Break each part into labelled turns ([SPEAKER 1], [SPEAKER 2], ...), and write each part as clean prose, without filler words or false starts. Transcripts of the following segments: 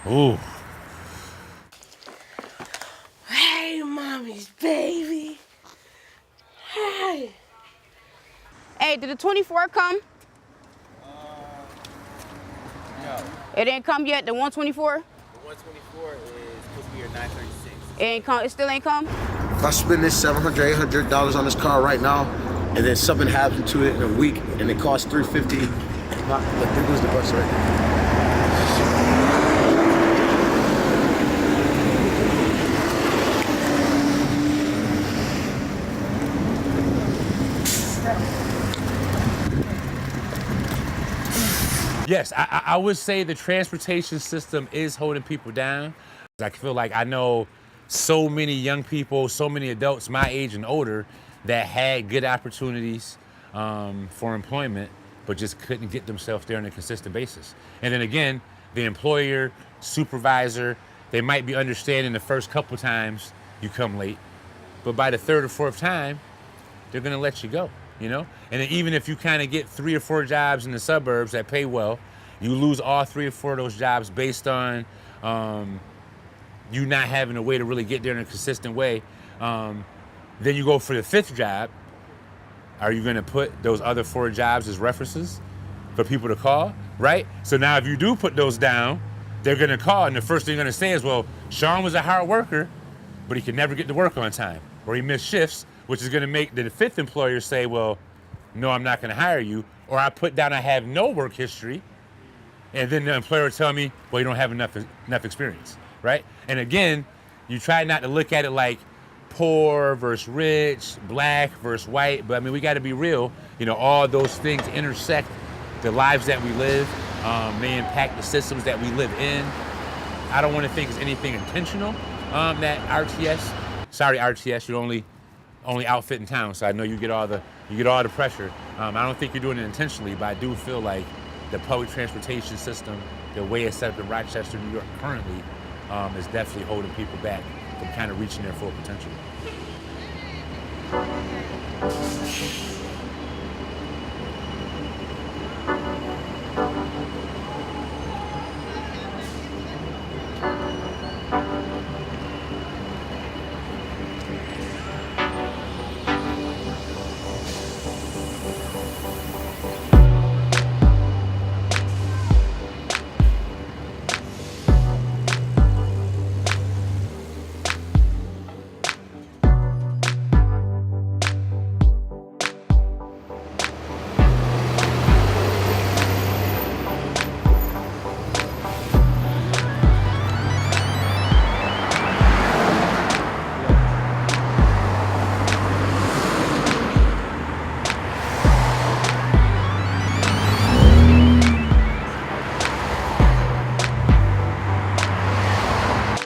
[SPEAKER 1] Ooh.
[SPEAKER 2] Hey, mommy's baby. Hey.
[SPEAKER 3] Hey, did the 24 come?
[SPEAKER 4] No.
[SPEAKER 3] It ain't come yet, the 124?
[SPEAKER 4] The 124 is supposed to be here 9:36.
[SPEAKER 3] It ain't come, it still ain't come?
[SPEAKER 5] If I spend this $700, $800 on this car right now, and then something happens to it in a week, and it costs $350, there goes the bus right there.
[SPEAKER 1] Yes, I would say the transportation system is holding people down. I feel like I know so many young people, so many adults my age and older that had good opportunities for employment, but just couldn't get themselves there on a consistent basis. And then again, the employer, supervisor, they might be understanding the first couple times you come late, but by the third or fourth time, they're gonna let you go, you know? And then even if you kind of get 3 or 4 jobs in the suburbs that pay well, you lose all 3 or 4 of those jobs based on you not having a way to really get there in a consistent way. Then you go for the 5th job. Are you gonna put those other 4 jobs as references for people to call, right? So now if you do put those down, they're gonna call, and the first thing they're gonna say is, well, Sean was a hard worker, but he could never get to work on time, or he missed shifts, which is gonna make the 5th employer say, well, no, I'm not gonna hire you, or I put down I have no work history, and then the employer will tell me, well, you don't have enough experience, right? And again, you try not to look at it like poor versus rich, black versus white, but I mean, we gotta be real. You know, all those things intersect the lives that we live. They impact the systems that we live in. I don't wanna think it's anything intentional that RTS, you're the only outfit in town, so I know you get all the pressure. I don't think you're doing it intentionally, but I do feel like the public transportation system, the way it's set up in Rochester, New York currently, is definitely holding people back from kind of reaching their full potential.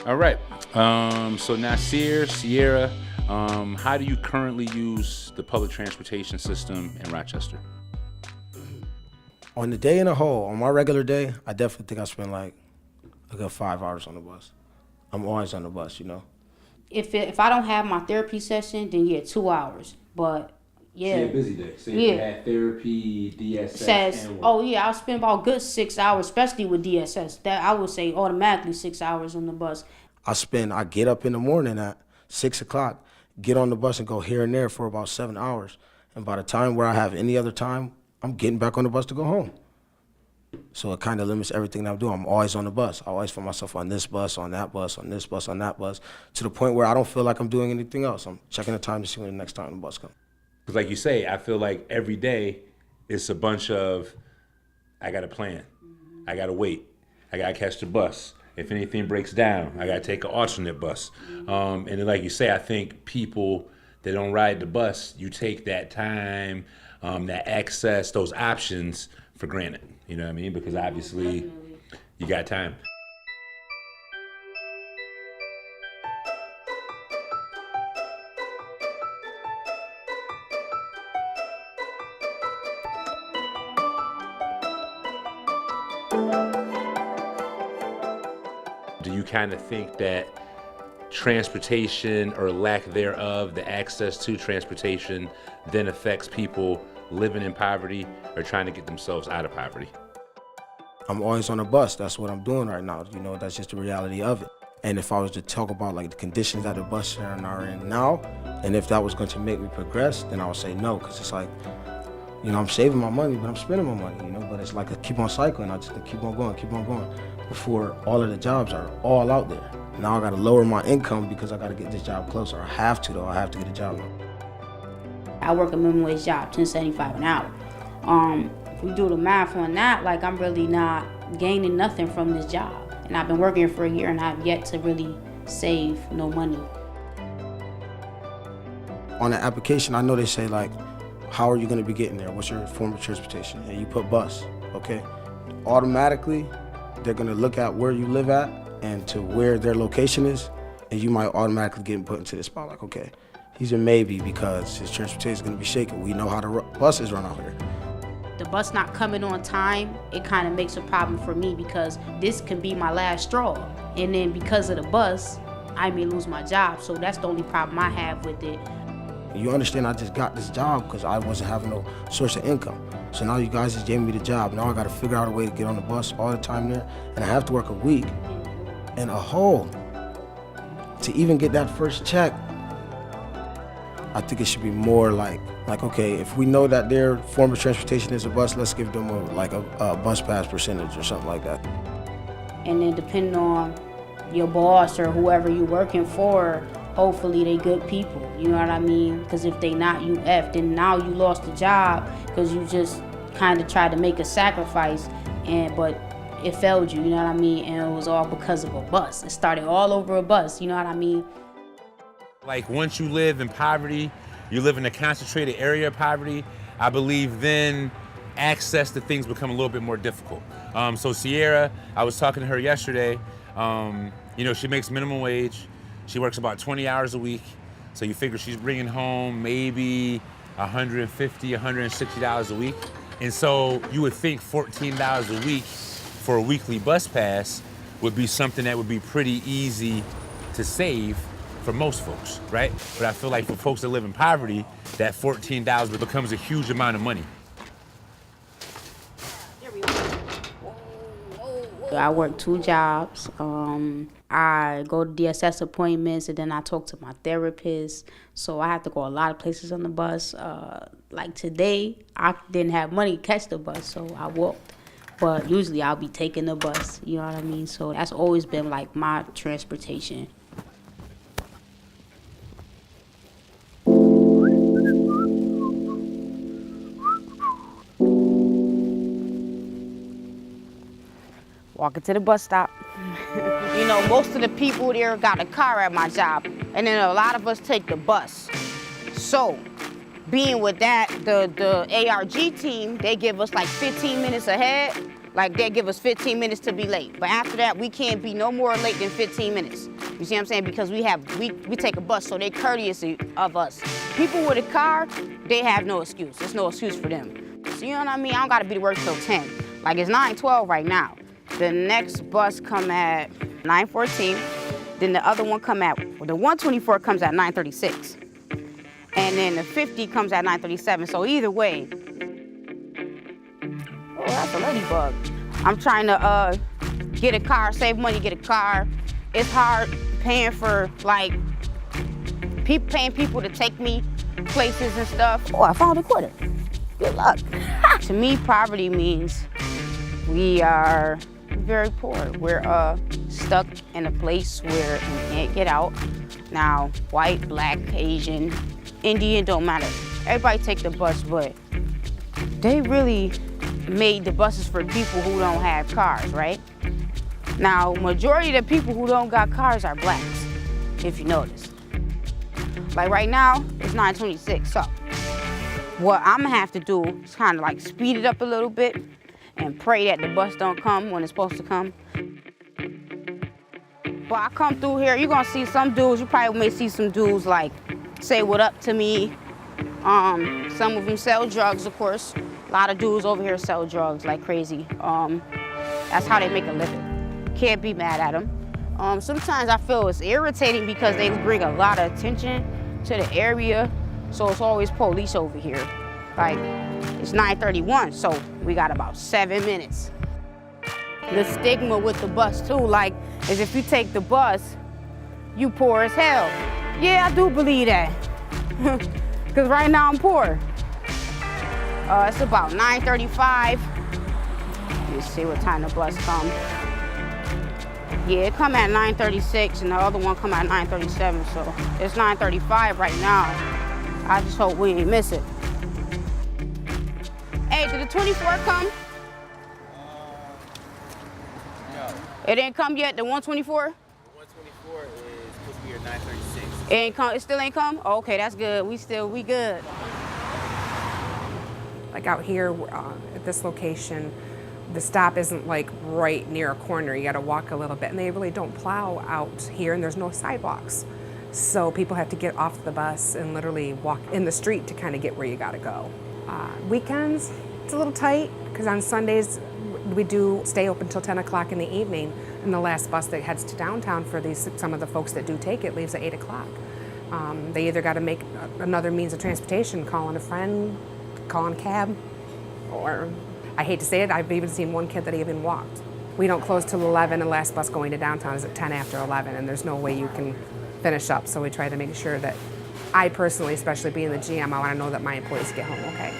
[SPEAKER 1] All right, so Nassir, Sierra, how do you currently use the public transportation system in Rochester?
[SPEAKER 5] On the day in a whole, on my regular day, I definitely think I spend like a good 5 hours on the bus. I'm always on the bus, you know?
[SPEAKER 3] If I don't have my therapy session, then yeah, 2 hours. But yeah.
[SPEAKER 1] So a busy day. So
[SPEAKER 3] yeah.
[SPEAKER 1] You had therapy, DSS,
[SPEAKER 3] Says,
[SPEAKER 1] and work.
[SPEAKER 3] oh yeah, I'll spend about a good 6 hours, especially with DSS. That I would say automatically 6 hours on the bus.
[SPEAKER 5] I get up in the morning at 6 o'clock, get on the bus and go here and there for about 7 hours. And by the time where I have any other time, I'm getting back on the bus to go home. So it kind of limits everything that I'm doing. I'm always on the bus. I always find myself on this bus, on that bus, on this bus, on that bus, to the point where I don't feel like I'm doing anything else. I'm checking the time to see when the next time the bus comes.
[SPEAKER 1] Because like you say, I feel like every day it's a bunch of, I got to plan. I got to wait. I got to catch the bus. If anything breaks down, I got to take an alternate bus. And then like you say, I think people that don't ride the bus, you take that time, that access, those options for granted. You know what I mean? Because obviously you got time. Do you kind of think that transportation or lack thereof, the access to transportation, then affects people living in poverty or trying to get themselves out of poverty?
[SPEAKER 5] I'm always on a bus. That's what I'm doing right now. You know, that's just the reality of it. And if I was to talk about like the conditions that the bus are in now, and if that was going to make me progress, then I would say no, because it's like, you know, I'm saving my money, but I'm spending my money, you know, but it's like I keep on cycling. I just keep on going before all of the jobs are all out there. Now I got to lower my income because I got to get this job closer. I have to, though. I have to get a job now.
[SPEAKER 3] I work a minimum wage job, $10.75 an hour. If we do the math on that, like I'm really not gaining nothing from this job. And I've been working here for a year and I've yet to really save no money.
[SPEAKER 5] On the application, I know they say like, how are you gonna be getting there? What's your form of transportation? And you put bus, okay? Automatically, they're gonna look at where you live at and to where their location is, and you might automatically get put into the spot like, okay, he's a maybe because his transportation is gonna be shaken. We know how the buses run out here.
[SPEAKER 3] The bus not coming on time, it kind of makes a problem for me because this can be my last straw. And then because of the bus, I may lose my job. So that's the only problem I have with it.
[SPEAKER 5] You understand I just got this job because I wasn't having no source of income. So now you guys just gave me the job. Now I got to figure out a way to get on the bus all the time there. And I have to work a week and a whole to even get that first check. I think it should be more like, okay, if we know that their form of transportation is a bus, let's give them a bus pass percentage or something like that.
[SPEAKER 3] And then depending on your boss or whoever you're working for, hopefully they good people, you know what I mean? Because if they not, you effed, and now you lost the job because you just kind of tried to make a sacrifice, but it failed you, you know what I mean? And it was all because of a bus. It started all over a bus, you know what I mean?
[SPEAKER 1] Like once you live in poverty, you live in a concentrated area of poverty, I believe then access to things become a little bit more difficult. So Sierra, I was talking to her yesterday, you know, she makes minimum wage. She works about 20 hours a week. So you figure she's bringing home maybe $150, $160 a week. And so you would think $14 a week for a weekly bus pass would be something that would be pretty easy to save for most folks, right? But I feel like for folks that live in poverty, that $14 becomes a huge amount of money.
[SPEAKER 3] I work 2 jobs. I go to DSS appointments and then I talk to my therapist. So I have to go a lot of places on the bus. Like today, I didn't have money to catch the bus, so I walked. But usually I'll be taking the bus, you know what I mean? So that's always been like my transportation. Walking to the bus stop. You know, most of the people there got a car at my job, and then a lot of us take the bus. So, being with that, the ARG team, they give us like 15 minutes ahead. Like they give us 15 minutes to be late. But after that, we can't be no more late than 15 minutes. You see what I'm saying? Because we take a bus, so they courteous of us. People with a car, they have no excuse. There's no excuse for them. So you know what I mean? I don't gotta be to work till 10. Like it's 9:12 right now. The next bus come at 9:14. Then the other one come at, the 124 comes at 9:36. And then the 50 comes at 9:37. So either way, oh, that's a ladybug. I'm trying to get a car, save money, get a car. It's hard paying for like, paying people to take me places and stuff. Oh, I found a quarter. Good luck. To me, poverty means we are very poor. We're stuck in a place where we can't get out. Now, white, black, Asian, Indian, don't matter. Everybody take the bus, but they really made the buses for people who don't have cars, right? Now, majority of the people who don't got cars are blacks, if you notice. Like right now, it's 9:26, so what I'm gonna have to do is kind of like speed it up a little bit and pray that the bus don't come when it's supposed to come. But I come through here, you're gonna see some dudes, you probably may see some dudes like say what up to me. Some of them sell drugs, of course. A lot of dudes over here sell drugs like crazy. That's how they make a living. Can't be mad at them. Sometimes I feel it's irritating because they bring a lot of attention to the area, so it's always police over here. Like, it's 9:31, so we got about 7 minutes. the stigma with the bus too, like, is if you take the bus, you poor as hell. Yeah, I do believe that. Because right now I'm poor. It's about 9:35. Let's see what time the bus comes. Yeah, it come at 9:36 and the other one come at 9:37, so it's 9:35 right now. I just hope we ain't miss it. Hey, did the 24 come?
[SPEAKER 4] No.
[SPEAKER 3] It didn't come yet, the 124?
[SPEAKER 4] The 124 is supposed to be here 9:36.
[SPEAKER 3] It ain't come, it still ain't come? Oh, okay, that's good. We good.
[SPEAKER 6] Like out here at this location, the stop isn't like right near a corner. You gotta walk a little bit, and they really don't plow out here, and there's no sidewalks. So people have to get off the bus and literally walk in the street to kind of get where you gotta go. Weekends, it's a little tight, because on Sundays, we do stay open till 10 o'clock in the evening, and the last bus that heads to downtown for some of the folks that do take it leaves at 8 o'clock. They either gotta make another means of transportation, calling a friend, calling a cab, or I hate to say it, I've even seen one kid that even walked. We don't close till 11, and the last bus going to downtown is at 10 after 11, and there's no way you can finish up. So we try to make sure that I personally, especially being the GM, I want to know that my employees get home okay.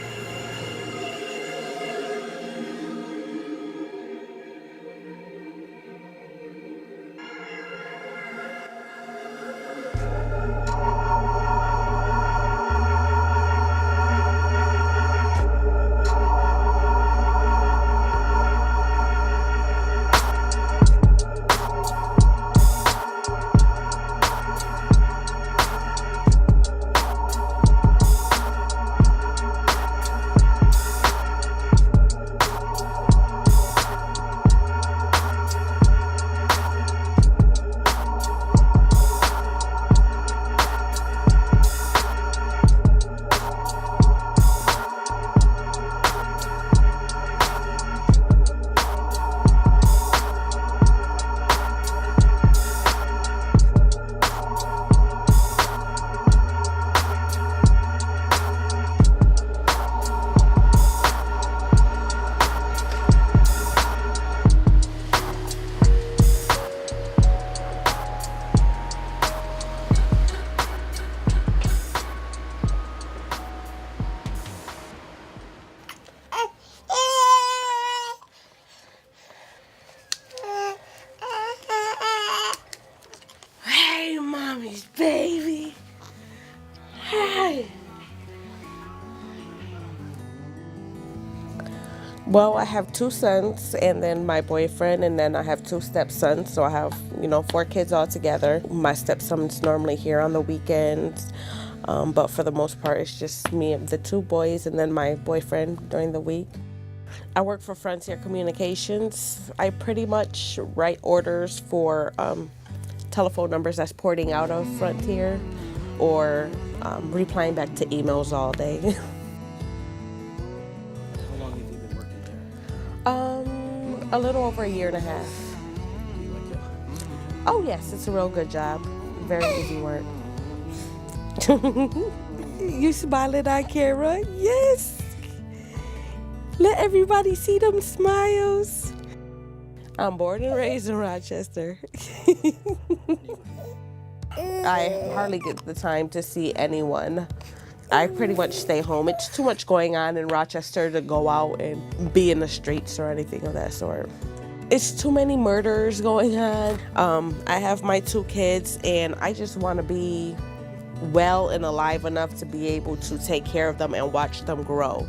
[SPEAKER 2] Baby. Hi.
[SPEAKER 7] Well, I have 2 sons and then my boyfriend, and then I have 2 stepsons. So I have, 4 kids all together. My stepson's normally here on the weekends, but for the most part, it's just me and the 2 boys and then my boyfriend during the week. I work for Frontier Communications. I pretty much write orders for telephone numbers that's porting out of Frontier, or replying back to emails all day.
[SPEAKER 4] How long have you been working there?
[SPEAKER 7] A little over a year and a half.
[SPEAKER 4] Do you like it?
[SPEAKER 7] Oh yes, it's a real good job. Very easy work. You smiling on camera? Yes. Let everybody see them smiles. I'm born and raised in Rochester. I hardly get the time to see anyone. I pretty much stay home. It's too much going on in Rochester to go out and be in the streets or anything of that sort. It's too many murders going on. I have my 2 kids, and I just want to be well and alive enough to be able to take care of them and watch them grow.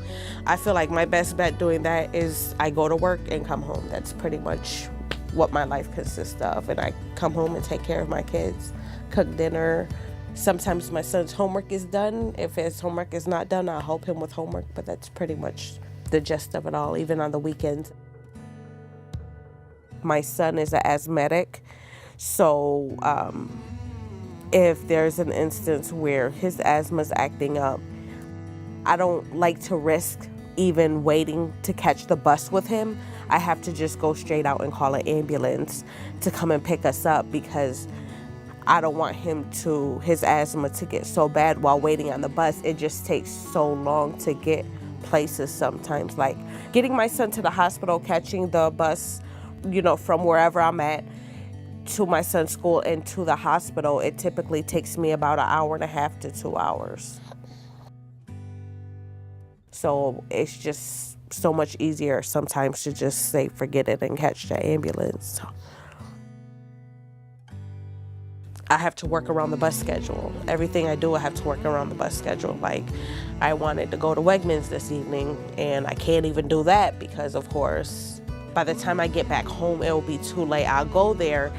[SPEAKER 7] I feel like my best bet doing that is I go to work and come home. That's pretty much what my life consists of. And I come home and take care of my kids, cook dinner. Sometimes my son's homework is done. If his homework is not done, I'll help him with homework, but that's pretty much the gist of it all, even on the weekends. My son is an asthmatic, so if there's an instance where his asthma is acting up, I don't like to risk even waiting to catch the bus with him. I have to just go straight out and call an ambulance to come and pick us up, because I don't want his asthma to get so bad while waiting on the bus. It just takes so long to get places sometimes. Like getting my son to the hospital, catching the bus from wherever I'm at to my son's school and to the hospital, it typically takes me about an hour and a half to 2 hours. So it's just so much easier sometimes to just say forget it and catch the ambulance. I have to work around the bus schedule. Everything I do, I have to work around the bus schedule. Like, I wanted to go to Wegmans this evening, and I can't even do that because, of course, by the time I get back home, it will be too late. I'll go there.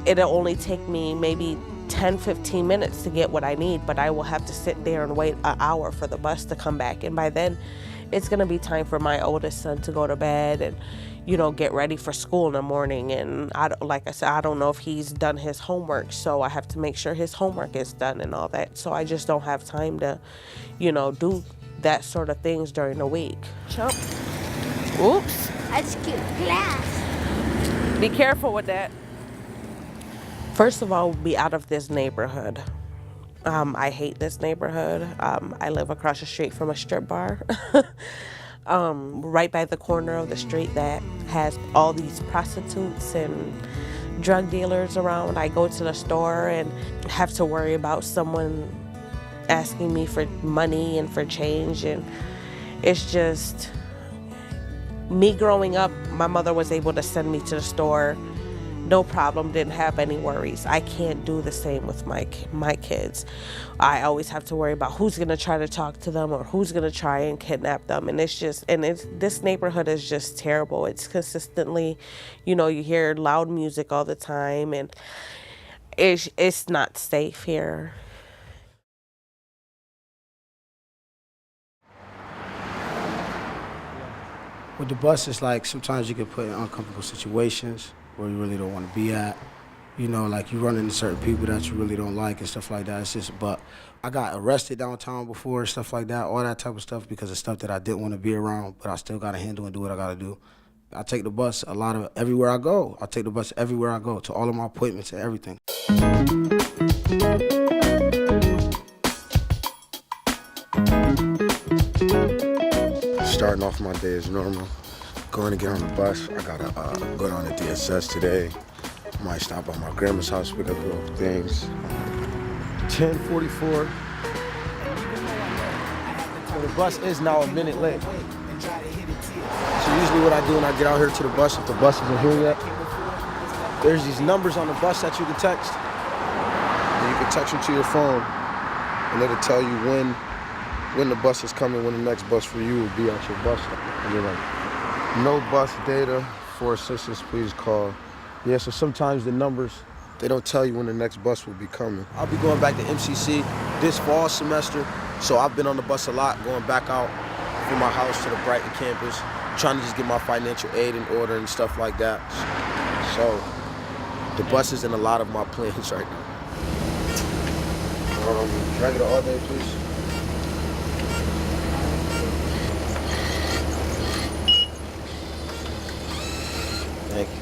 [SPEAKER 7] It'll only take me maybe 10, 15 minutes to get what I need, but I will have to sit there and wait an hour for the bus to come back. And by then, it's gonna be time for my oldest son to go to bed and, get ready for school in the morning. And like I said, I don't know if he's done his homework, so I have to make sure his homework is done and all that. So I just don't have time to, do that sort of things during the week. Chump. Oops.
[SPEAKER 2] I skipped class.
[SPEAKER 7] Be careful with that. First of all, be out of this neighborhood. I hate this neighborhood. I live across the street from a strip bar. Right by the corner of the street that has all these prostitutes and drug dealers around. I go to the store and have to worry about someone asking me for money and for change, and it's just, me growing up, my mother was able to send me to the store, no problem, didn't have any worries. I can't do the same with my kids. I always have to worry about who's gonna try to talk to them or who's gonna try and kidnap them. And this neighborhood is just terrible. It's consistently, you hear loud music all the time, and it's not safe here.
[SPEAKER 5] With the bus, it's like sometimes you get put in uncomfortable situations where you really don't want to be at. Like you run into certain people that you really don't like and stuff like that. It's just, but I got arrested downtown before, stuff like that, all that type of stuff because of stuff that I didn't want to be around, but I still got to handle and do what I got to do. I take the bus everywhere I go. I take the bus everywhere I go, to all of my appointments and everything.
[SPEAKER 8] Starting off my day as normal. Going to get on the bus. I gotta go down to DSS today. Might stop by my grandma's house, pick up little things. 10:44.
[SPEAKER 5] So the bus is now a minute late. So usually what I do when I get out here to the bus, if the bus isn't here yet, there's these numbers on the bus that you can text.
[SPEAKER 8] And you can text them to your phone, and it'll tell you when the bus is coming, when the next bus for you will be at your bus stop. And you're like, no bus data, for assistance, please call. Yeah, so sometimes the numbers, they don't tell you when the next bus will be coming.
[SPEAKER 5] I'll be going back to MCC this fall semester, so I've been on the bus a lot, going back out from my house to the Brighton campus, trying to just get my financial aid in order and stuff like that. So the bus is in a lot of my plans right now.
[SPEAKER 8] Can I get an all day, please?
[SPEAKER 5] Thank you.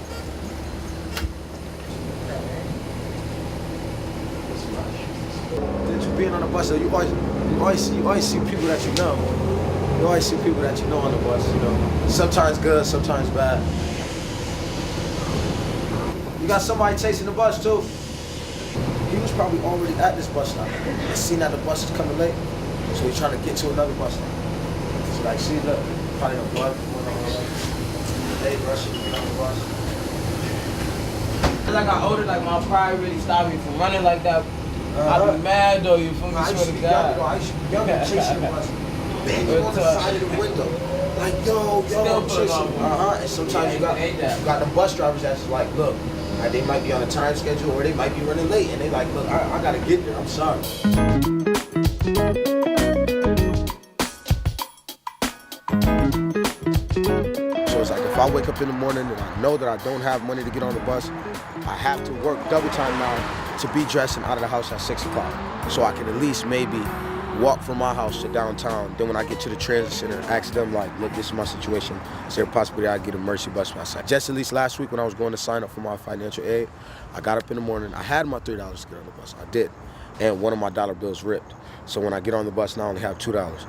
[SPEAKER 5] Being on the bus, you always see people that you know. You always see people that you know on the bus, Sometimes good, sometimes bad. You got somebody chasing the bus too. He was probably already at this bus stop. He seen that the bus is coming late, so he's trying to get to another bus stop. So like, see, look, probably the blood going on. They rushing to get on the bus.
[SPEAKER 9] As I got older, my pride really stopped me from running like that. I'd be mad though, you feel me?
[SPEAKER 5] I used to be young, I used to be young and chasing the bus. Banging on the side of the window. Like, yo, I'm chasing. And sometimes you got the bus drivers that's like, look, they might be on a time schedule or they might be running late. And they like, look, I gotta get there, I'm sorry.
[SPEAKER 8] So it's like if I wake up in the morning and I know that I don't have money to get on the bus, I have to work double time now to be dressed and out of the house at 6 o'clock. So I can at least maybe walk from my house to downtown. Then when I get to the transit center, ask them like, look, this is my situation. Is there a possibility I get a mercy bus myself? Just at least last week when I was going to sign up for my financial aid, I got up in the morning, I had my $3 to get on the bus, I did. And one of my dollar bills ripped. So when I get on the bus now, I only have $2.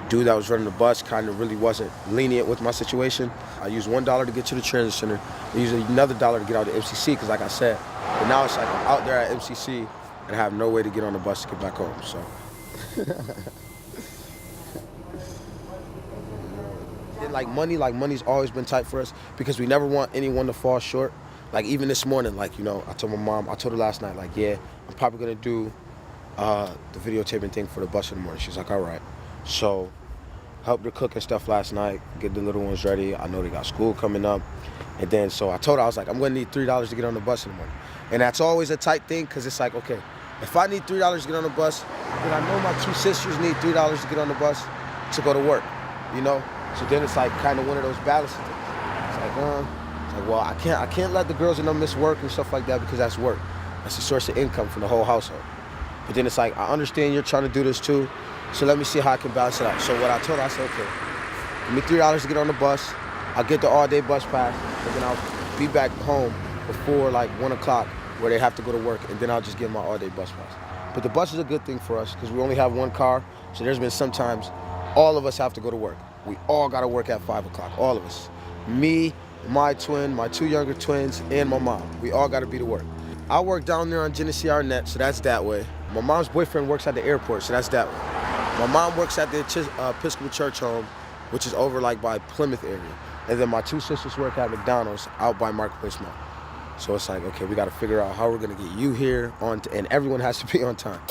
[SPEAKER 8] dude that was running the bus kind of really wasn't lenient with my situation. I used $1 to get to the transit center. I used another $1 to get out of MCC, because like I said, but now it's like I'm out there at MCC and I have no way to get on the bus to get back home, so. And like money's always been tight for us because we never want anyone to fall short. Like even this morning, like, you know, I told my mom, I told her last night, like, yeah, I'm probably gonna do the videotaping thing for the bus in the morning. She's like, all right. So helped her cook and stuff last night, get the little ones ready. I know they got school coming up. And then so I told her, I was like, I'm gonna need $3 to get on the bus in the morning. And that's always a tight thing, because it's like, okay, if I need $3 to get on the bus, then I know my 2 sisters need $3 to get on the bus to go to work, you know? So then it's like kind of one of those balancing things. It's like, well, I can't let the girls and them miss work and stuff like that, because that's work. That's a source of income for the whole household. But then it's like, I understand you're trying to do this too, so let me see how I can balance it out. So what I told her, I said, okay, give me $3 to get on the bus. I'll get the all-day bus pass, and then I'll be back home before like 1 o'clock where they have to go to work, and then I'll just get my all-day bus pass. But the bus is a good thing for us because we only have one car, so there's been sometimes all of us have to go to work. We all gotta work at 5 o'clock, all of us. Me, my twin, my 2 younger twins, and my mom. We all gotta be to work. I work down there on Genesee Arnett, so that's that way. My mom's boyfriend works at the airport, so that's that way. My mom works at the Episcopal Church Home, which is over like by Plymouth area. And then my 2 sisters work at McDonald's out by Marketplace Mall. So it's like, okay, we gotta figure out how we're gonna get you here on, and everyone has to be on time.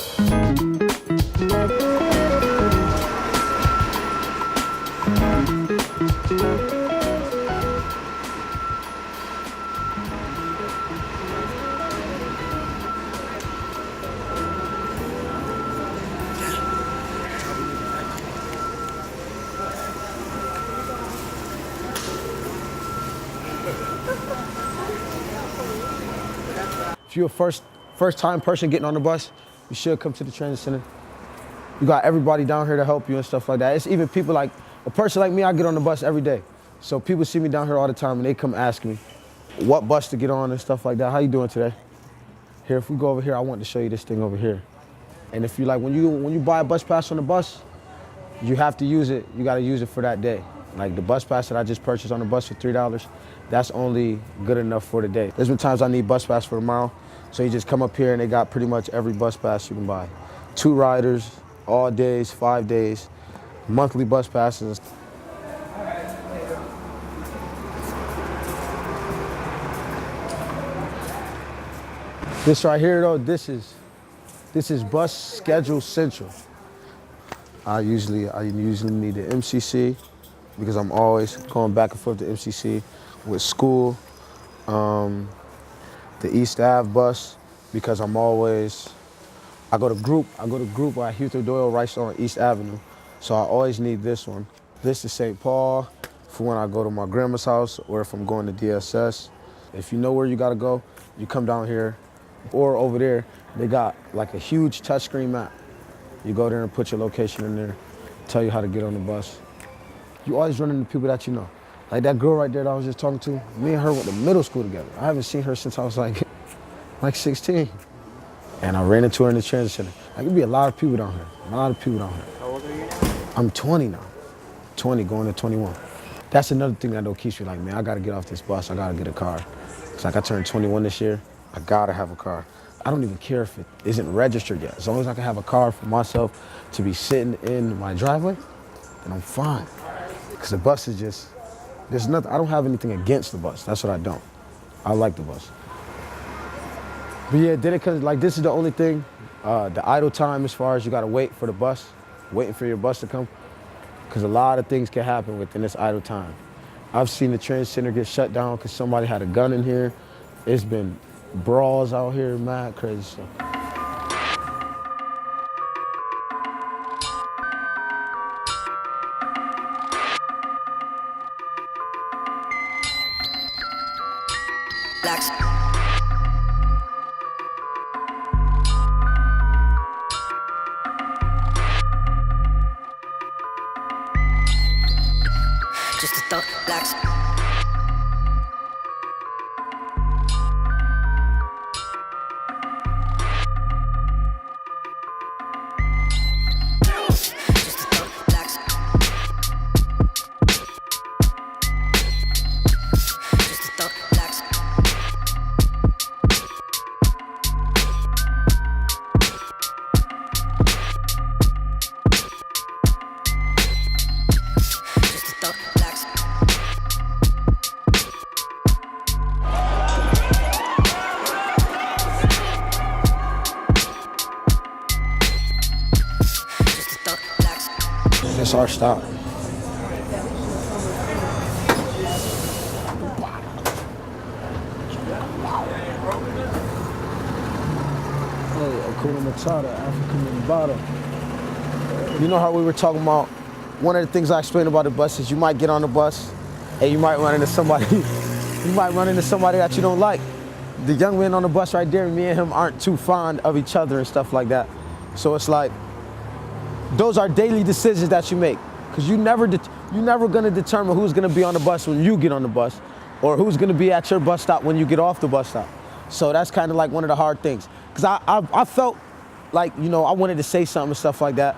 [SPEAKER 8] If you're a first-time person getting on the bus, you should come to the transit center. You got everybody down here to help you and stuff like that. It's even people like, a person like me, I get on the bus every day. So people see me down here all the time and they come ask me what bus to get on and stuff like that. How you doing today? Here, if we go over here, I want to show you this thing over here. And if you like, when you buy a bus pass on the bus, you have to use it, you gotta use it for that day. Like the bus pass that I just purchased on the bus for $3, that's only good enough for the day. There's been times I need bus pass for tomorrow, so you just come up here and they got pretty much every bus pass you can buy. 2 riders, all days, 5 days, monthly bus passes. This right here though, this is Bus Schedule Central. I usually need the MCC because I'm always going back and forth to MCC with school. The East Ave bus because I go to group at Huther Doyle right on East Avenue. So I always need this one. This is St. Paul for when I go to my grandma's house or if I'm going to DSS. If you know where you gotta go, you come down here or over there, they got like a huge touchscreen map. You go there and put your location in there, tell you how to get on the bus. You always run into people that you know. Like that girl right there that I was just talking to, me and her went to middle school together. I haven't seen her since I was like 16. And I ran into her in the transit center. Like, could be a lot of people down here, How old are you now? I'm 20 now. 20, going to 21. That's another thing that keeps me like, man, I gotta get off this bus, I gotta get a car. It's like I turned 21 this year, I gotta have a car. I don't even care if it isn't registered yet. As long as I can have a car for myself to be sitting in my driveway, then I'm fine. Because the bus is just, there's nothing, I don't have anything against the bus. That's what I don't. I like the bus. But yeah, then it comes, like this is the only thing, the idle time as far as you gotta wait for the bus, waiting for your bus to come, because a lot of things can happen within this idle time. I've seen the transit center get shut down because somebody had a gun in here. It's been brawls out here, mad crazy stuff.
[SPEAKER 10] Just a thought, blacks. Just a thought, blacks.
[SPEAKER 8] That's our stop.
[SPEAKER 5] Hey, Akuna Matata, African Mbata.
[SPEAKER 8] You know how we were talking about, one of the things I explained about the bus is you might get on the bus and you might run into somebody, that you don't like. The young man on the bus right there, me and him aren't too fond of each other and stuff like that. So it's like, those are daily decisions that you make. Because you're never gonna determine who's gonna be on the bus when you get on the bus, or who's gonna be at your bus stop when you get off the bus stop. So that's kind of like one of the hard things. Because I felt like, you know, I wanted to say something and stuff like that.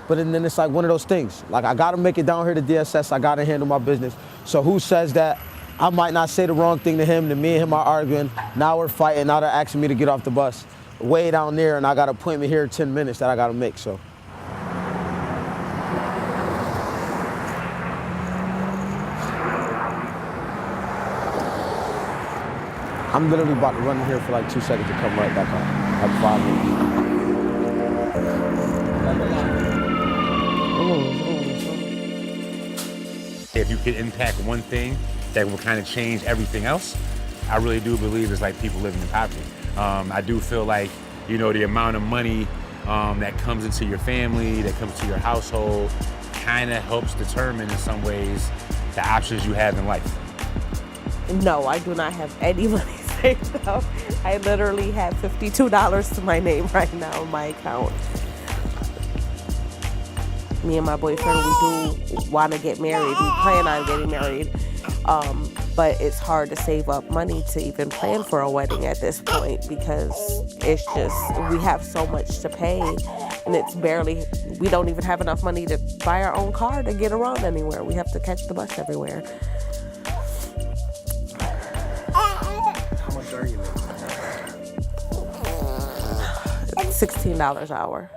[SPEAKER 8] But then it's like one of those things. Like, I gotta make it down here to DSS, I gotta handle my business. So who says that I might not say the wrong thing to him, then me and him are arguing, now we're fighting, now they're asking me to get off the bus. Way down there, and I got an appointment here in 10 minutes that I gotta make, so. I'm literally about to run in here for like 2 seconds to come right back on, like 5 minutes.
[SPEAKER 1] If you could impact one thing that will kind of change everything else, I really do believe it's like people living in poverty. I do feel like, you know, the amount of money that comes into your family, that comes to your household, kind of helps determine in some ways the options you have in life.
[SPEAKER 7] No, I do not have any money saved up. I literally have $52 to my name right now in my account. Me and my boyfriend, we do want to get married. We plan on getting married. But it's hard to save up money to even plan for a wedding at this point because it's just, we have so much to pay and it's barely, we don't even have enough money to buy our own car to get around anywhere. We have to catch the bus everywhere.
[SPEAKER 8] How much are you making?
[SPEAKER 7] $16 an hour.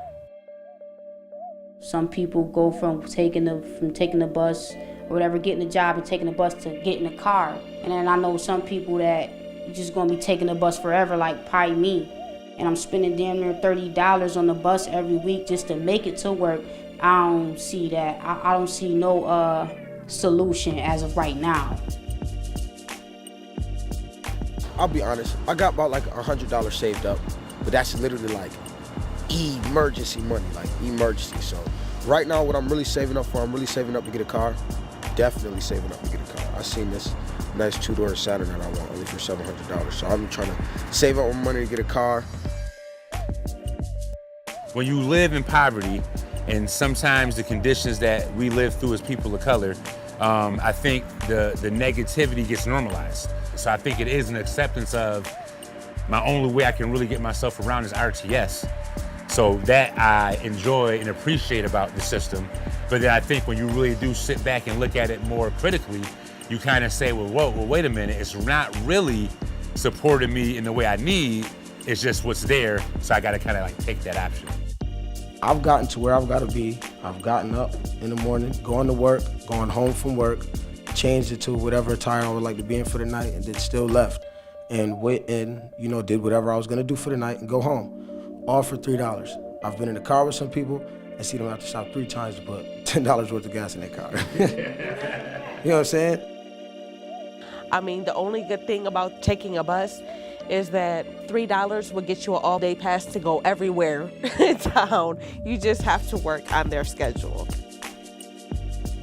[SPEAKER 11] Some people go from taking the bus or whatever, getting a job and taking the bus to getting a car. And then I know some people that just gonna be taking the bus forever, like probably me. And I'm spending damn near $30 on the bus every week just to make it to work. I don't see that. I don't see no solution as of right now.
[SPEAKER 8] I'll be honest, I got about like $100 saved up, but that's literally like emergency money, like emergency. So right now what I'm really saving up for, I'm really saving up to get a car. Definitely saving up to get a car. I seen this nice 2-door Saturn that I want only for $700. So I'm trying to save up my money to get a car.
[SPEAKER 1] When you live in poverty, and sometimes the conditions that we live through as people of color, I think the negativity gets normalized. So I think it is an acceptance of my only way I can really get myself around is RTS. So that I enjoy and appreciate about the system. But then I think when you really do sit back and look at it more critically, you kind of say, well, wait a minute, it's not really supporting me in the way I need, it's just what's there, so I gotta kind of like take that option.
[SPEAKER 5] I've gotten to where I've gotta be. I've gotten up in the morning, going to work, going home from work, changed it to whatever attire I would like to be in for the night, and then still left and went and, you know, did whatever I was gonna do for the night and go home. All for $3. I've been in the car with some people and see them have to stop 3 times to put $10 worth of gas in their car. You know what I'm saying?
[SPEAKER 7] I mean, the only good thing about taking a bus is that $3 will get you an all-day pass to go everywhere in town. You just have to work on their schedule.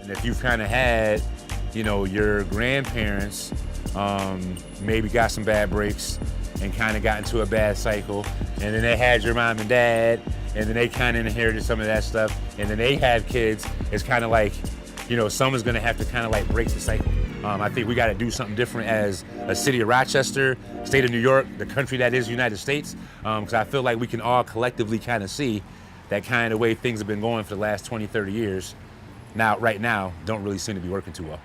[SPEAKER 1] And if you've kind of had, you know, your grandparents maybe got some bad breaks and kind of got into a bad cycle, and then they had your mom and dad, and then they kind of inherited some of that stuff, and then they had kids, it's kind of like, you know, someone's gonna have to kind of like break the cycle. I think we gotta do something different as a city of Rochester, state of New York, the country that is the United States, because I feel like we can all collectively kind of see that kind of way things have been going for the last 20, 30 years. Now, right now, don't really seem to be working too well.